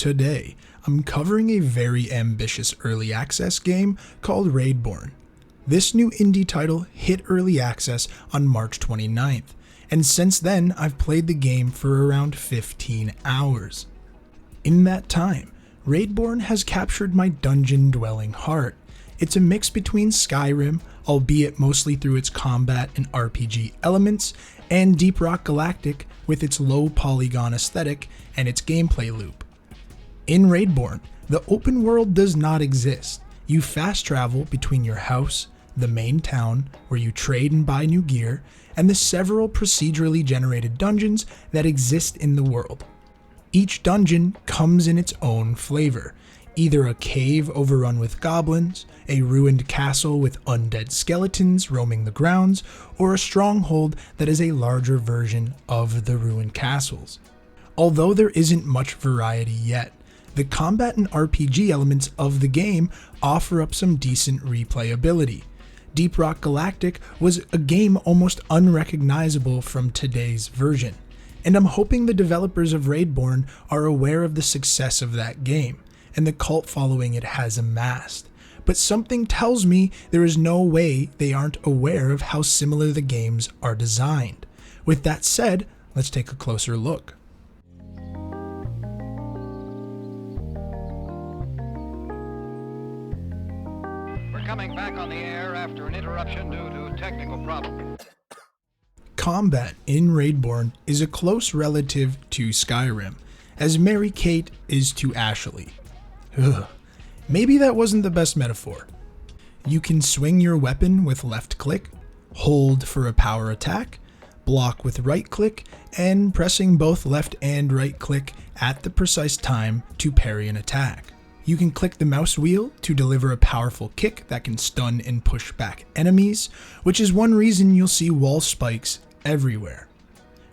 today, I'm covering a very ambitious early access game called Raidborn. This new indie title hit early access on March 29th, and since then I've played the game for around 15 hours. In that time, Raidborn has captured my dungeon-dwelling heart. It's a mix between Skyrim, albeit mostly through its combat and RPG elements, and Deep Rock Galactic with its low polygon aesthetic and its gameplay loop. In Raidborn, the open world does not exist. You fast travel between your house, the main town, where you trade and buy new gear, and the several procedurally generated dungeons that exist in the world. Each dungeon comes in its own flavor, either a cave overrun with goblins, a ruined castle with undead skeletons roaming the grounds, or a stronghold that is a larger version of the ruined castles. Although there isn't much variety yet, the combat and RPG elements of the game offer up some decent replayability. Deep Rock Galactic was a game almost unrecognizable from today's version, and I'm hoping the developers of Raidborn are aware of the success of that game and the cult following it has amassed. But something tells me there is no way they aren't aware of how similar the games are designed. With that said, let's take a closer look. We're coming back on the air after an interruption due to technical problems. Combat in Raidborn is a close relative to Skyrim, as Mary Kate is to Ashley. Ugh. Maybe that wasn't the best metaphor. You can swing your weapon with left click, hold for a power attack, block with right click, and pressing both left and right click at the precise time to parry an attack. You can click the mouse wheel to deliver a powerful kick that can stun and push back enemies, which is one reason you'll see wall spikes everywhere.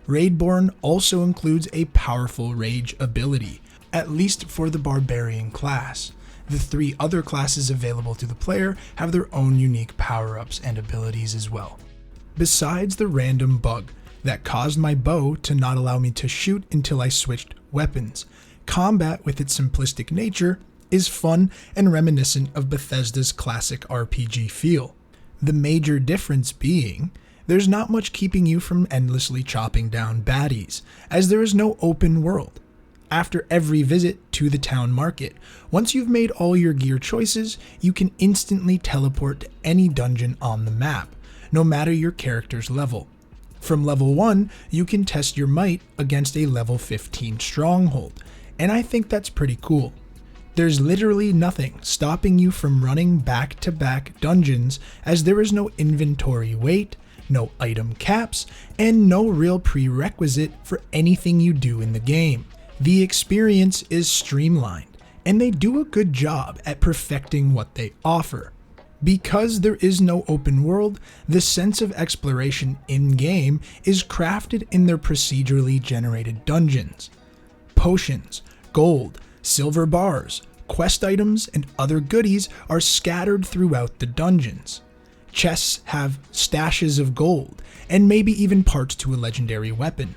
Raidborn also includes a powerful rage ability, at least for the barbarian class. The 3 other classes available to the player have their own unique power-ups and abilities as well. Besides the random bug that caused my bow to not allow me to shoot until I switched weapons, combat with its simplistic nature is fun and reminiscent of Bethesda's classic RPG feel. The major difference being, there's not much keeping you from endlessly chopping down baddies, as there is no open world. After every visit to the town market, once you've made all your gear choices, you can instantly teleport to any dungeon on the map, no matter your character's level. From level 1, you can test your might against a level 15 stronghold, and I think that's pretty cool. There's literally nothing stopping you from running back-to-back dungeons, as there is no inventory weight, no item caps, and no real prerequisite for anything you do in the game. The experience is streamlined, and they do a good job at perfecting what they offer. Because there is no open world, the sense of exploration in-game is crafted in their procedurally generated dungeons. Potions, gold, silver bars, quest items, and other goodies are scattered throughout the dungeons. Chests have stashes of gold, and maybe even parts to a legendary weapon.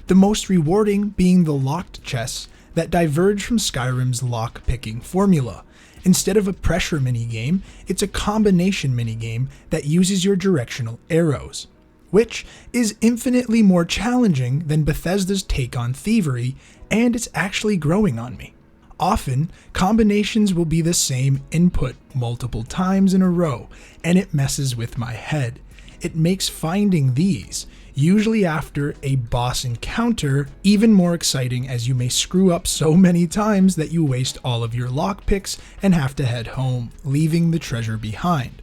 The most rewarding being the locked chests that diverge from Skyrim's lock-picking formula. Instead of a pressure minigame, it's a combination minigame that uses your directional arrows, which is infinitely more challenging than Bethesda's take on thievery, and it's actually growing on me. Often, combinations will be the same input multiple times in a row, and it messes with my head. It makes finding these, usually after a boss encounter, even more exciting, as you may screw up so many times that you waste all of your lockpicks and have to head home, leaving the treasure behind.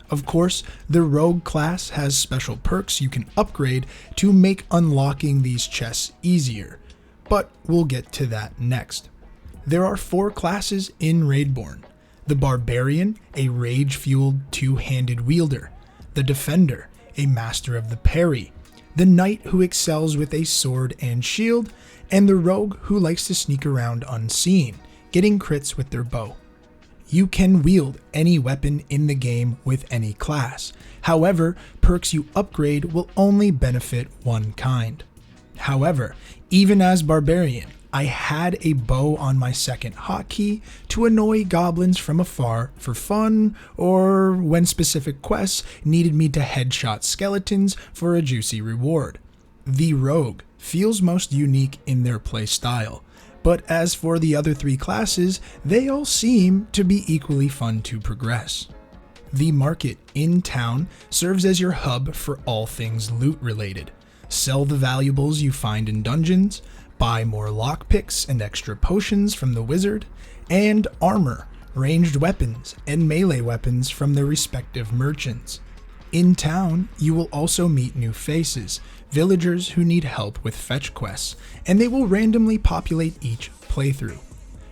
Of course, the rogue class has special perks you can upgrade to make unlocking these chests easier, but we'll get to that next. There are 4 classes in Raidborn: the Barbarian, a rage-fueled two-handed wielder; the Defender, a master of the parry; the Knight, who excels with a sword and shield; and the Rogue, who likes to sneak around unseen, getting crits with their bow. You can wield any weapon in the game with any class. However, perks you upgrade will only benefit one kind. However, even as Barbarian, I had a bow on my second hotkey to annoy goblins from afar for fun, or when specific quests needed me to headshot skeletons for a juicy reward. The rogue feels most unique in their play style, but as for the other three classes, they all seem to be equally fun to progress. The market in town serves as your hub for all things loot related. Sell the valuables you find in dungeons, buy more lockpicks and extra potions from the wizard, and armor, ranged weapons, and melee weapons from their respective merchants. In town, you will also meet new faces, villagers who need help with fetch quests, and they will randomly populate each playthrough.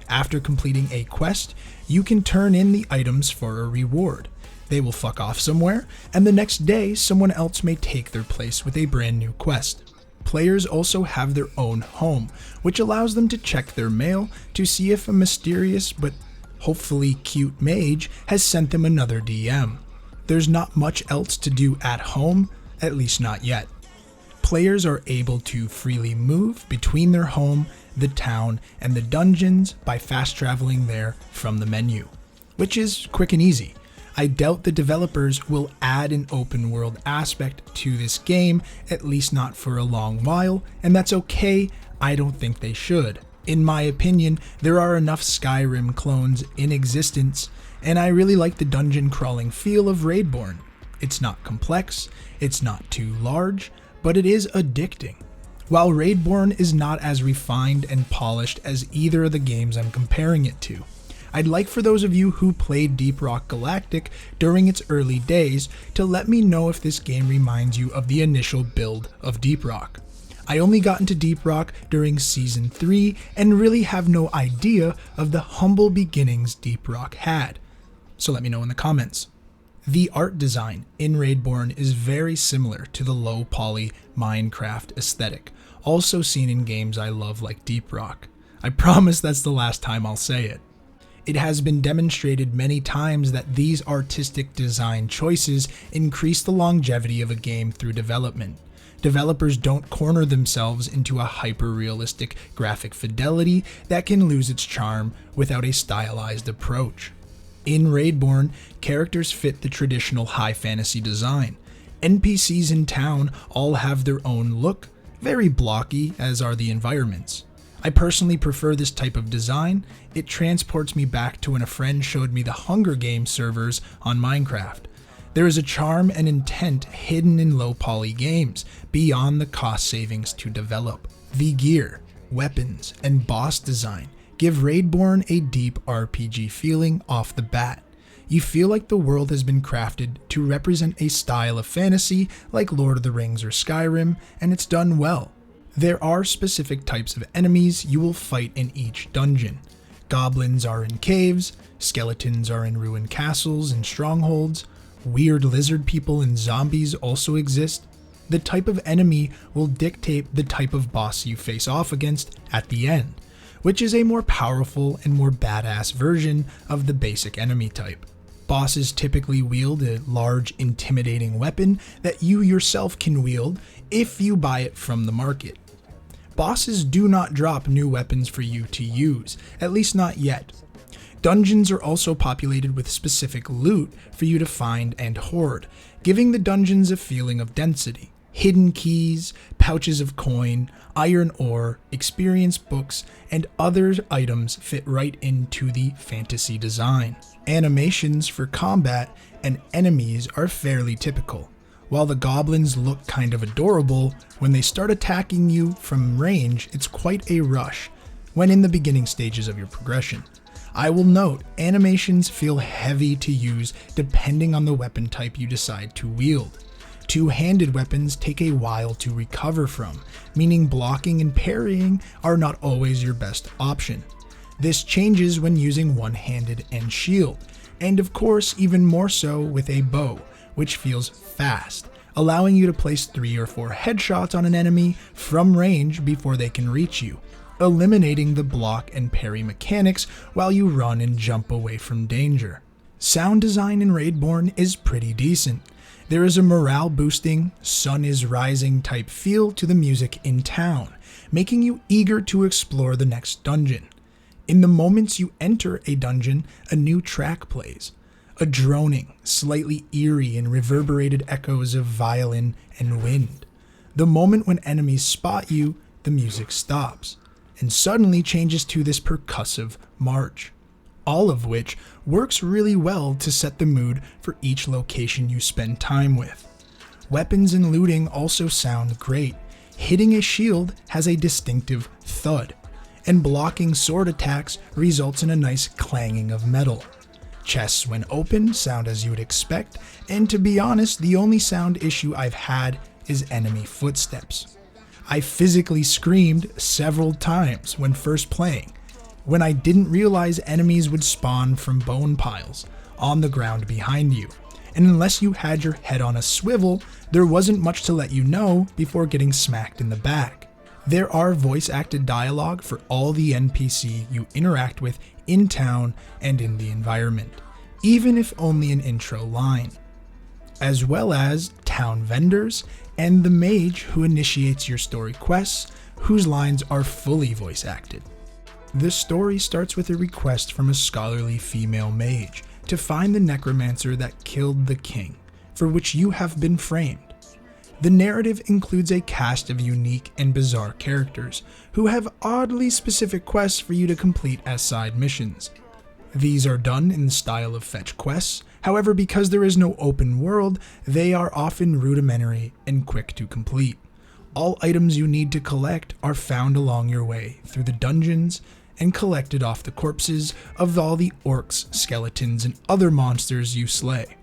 After completing a quest, you can turn in the items for a reward. They will fuck off somewhere, and the next day someone else may take their place with a brand new quest. Players also have their own home, which allows them to check their mail to see if a mysterious but hopefully cute mage has sent them another DM. There's not much else to do at home, at least not yet. Players are able to freely move between their home, the town, and the dungeons by fast traveling there from the menu, which is quick and easy. I doubt the developers will add an open world aspect to this game, at least not for a long while, and that's okay. I don't think they should. In my opinion, there are enough Skyrim clones in existence, and I really like the dungeon crawling feel of Raidborn. It's not complex, it's not too large, but it is addicting. While Raidborn is not as refined and polished as either of the games I'm comparing it to, I'd like for those of you who played Deep Rock Galactic during its early days to let me know if this game reminds you of the initial build of Deep Rock. I only got into Deep Rock during Season 3 and really have no idea of the humble beginnings Deep Rock had. So let me know in the comments. The art design in Raidborn is very similar to the low poly Minecraft aesthetic, also seen in games I love like Deep Rock. I promise that's the last time I'll say it. It has been demonstrated many times that these artistic design choices increase the longevity of a game through development. Developers don't corner themselves into a hyper-realistic graphic fidelity that can lose its charm without a stylized approach. In Raidborn, characters fit the traditional high fantasy design. NPCs in town all have their own look, very blocky as are the environments. I personally prefer this type of design. It transports me back to when a friend showed me the Hunger Games servers on Minecraft. There is a charm and intent hidden in low poly games, beyond the cost savings to develop. The gear, weapons, and boss design give Raidborn a deep RPG feeling off the bat. You feel like the world has been crafted to represent a style of fantasy like Lord of the Rings or Skyrim, and it's done well. There are specific types of enemies you will fight in each dungeon. Goblins are in caves, skeletons are in ruined castles and strongholds, weird lizard people and zombies also exist. The type of enemy will dictate the type of boss you face off against at the end, which is a more powerful and more badass version of the basic enemy type. Bosses typically wield a large, intimidating weapon that you yourself can wield if you buy it from the market. Bosses do not drop new weapons for you to use, at least not yet. Dungeons are also populated with specific loot for you to find and hoard, giving the dungeons a feeling of density. Hidden keys, pouches of coin, iron ore, experience books, and other items fit right into the fantasy design. Animations for combat and enemies are fairly typical. While the goblins look kind of adorable, when they start attacking you from range, it's quite a rush when in the beginning stages of your progression. I will note, animations feel heavy to use depending on the weapon type you decide to wield. Two-handed weapons take a while to recover from, meaning blocking and parrying are not always your best option. This changes when using one-handed and shield, and of course even more so with a bow, which feels fast, allowing you to place 3 or 4 headshots on an enemy from range before they can reach you, eliminating the block and parry mechanics while you run and jump away from danger. Sound design in Raidborn is pretty decent. There is a morale boosting, sun is rising type feel to the music in town, making you eager to explore the next dungeon. In the moments you enter a dungeon, a new track plays. A droning, slightly eerie and reverberated echoes of violin and wind. The moment when enemies spot you, the music stops, and suddenly changes to this percussive march. All of which works really well to set the mood for each location you spend time with. Weapons and looting also sound great. Hitting a shield has a distinctive thud, and blocking sword attacks results in a nice clanging of metal. Chests when open sound as you would expect, and to be honest, the only sound issue I've had is enemy footsteps. I physically screamed several times when first playing, when I didn't realize enemies would spawn from bone piles on the ground behind you, and unless you had your head on a swivel, there wasn't much to let you know before getting smacked in the back. There are voice-acted dialogue for all the NPC you interact with in town and in the environment, even if only an intro line, as well as town vendors and the mage who initiates your story quests, whose lines are fully voice-acted. The story starts with a request from a scholarly female mage to find the necromancer that killed the king, for which you have been framed. The narrative includes a cast of unique and bizarre characters who have oddly specific quests for you to complete as side missions. These are done in the style of fetch quests, however, because there is no open world, they are often rudimentary and quick to complete. All items you need to collect are found along your way through the dungeons and collected off the corpses of all the orcs, skeletons, and other monsters you slay.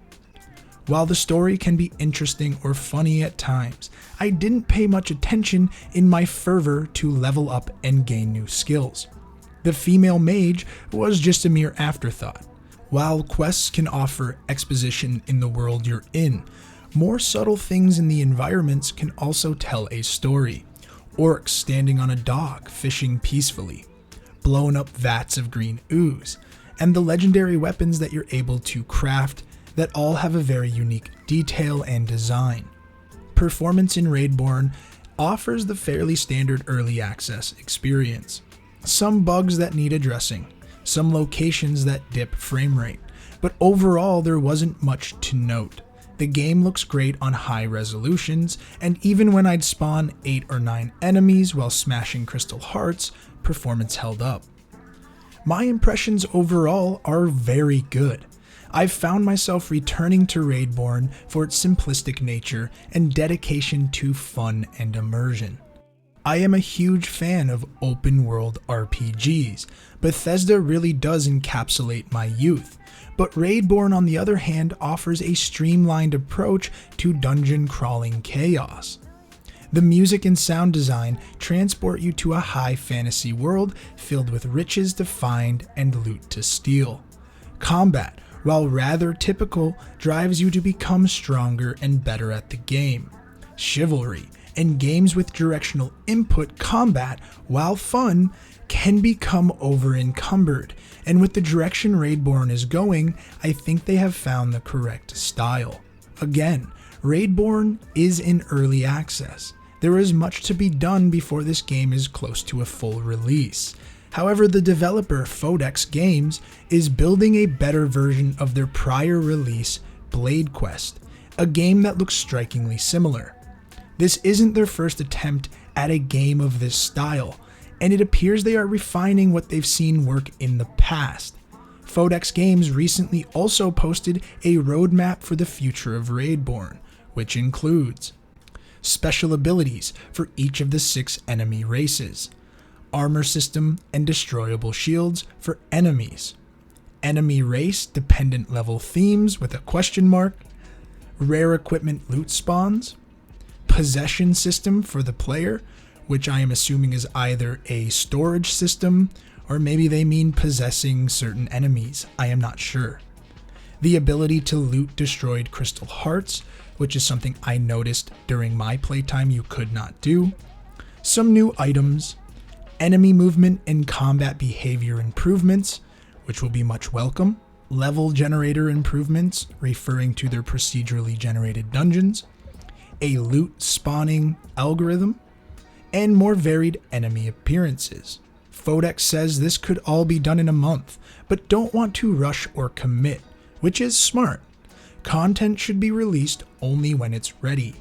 While the story can be interesting or funny at times, I didn't pay much attention in my fervor to level up and gain new skills. The female mage was just a mere afterthought. While quests can offer exposition in the world you're in, more subtle things in the environments can also tell a story. Orcs standing on a dock fishing peacefully, blown up vats of green ooze, and the legendary weapons that you're able to craft that all have a very unique detail and design. Performance in Raidborn offers the fairly standard early access experience. Some bugs that need addressing, some locations that dip frame rate, but overall there wasn't much to note. The game looks great on high resolutions, and even when I'd spawn 8 or 9 enemies while smashing crystal hearts, performance held up. My impressions overall are very good. I've found myself returning to Raidborn for its simplistic nature and dedication to fun and immersion. I am a huge fan of open world RPGs. Bethesda really does encapsulate my youth, but Raidborn on the other hand offers a streamlined approach to dungeon crawling chaos. The music and sound design transport you to a high fantasy world filled with riches to find and loot to steal. Combat, while rather typical, drives you to become stronger and better at the game. Chivalry and games with directional input combat, while fun, can become over-encumbered, and with the direction Raidborn is going, I think they have found the correct style. Again, Raidborn is in early access. There is much to be done before this game is close to a full release. However, the developer Phodex Games is building a better version of their prior release, Blade Quest, a game that looks strikingly similar. This isn't their first attempt at a game of this style, and it appears they are refining what they've seen work in the past. Phodex Games recently also posted a roadmap for the future of Raidborn, which includes special abilities for each of the 6 enemy races, armor system and destroyable shields for enemies, enemy race dependent level themes with a question mark, rare equipment loot spawns, possession system for the player, which I am assuming is either a storage system or maybe they mean possessing certain enemies, I am not sure. The ability to loot destroyed crystal hearts, which is something I noticed during my playtime you could not do, some new items, enemy movement and combat behavior improvements, which will be much welcome, level generator improvements, referring to their procedurally generated dungeons, a loot spawning algorithm, and more varied enemy appearances. Fodex says this could all be done in a month, but don't want to rush or commit, which is smart. Content should be released only when it's ready,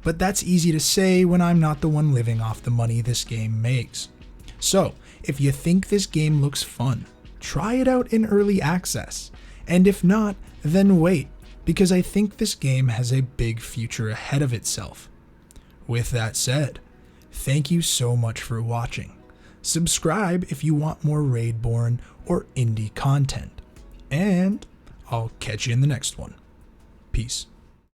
but that's easy to say when I'm not the one living off the money this game makes. So, if you think this game looks fun, try it out in early access, and if not, then wait, because I think this game has a big future ahead of itself. With that said, thank you so much for watching. Subscribe if you want more Raidborn or indie content, and I'll catch you in the next one. Peace.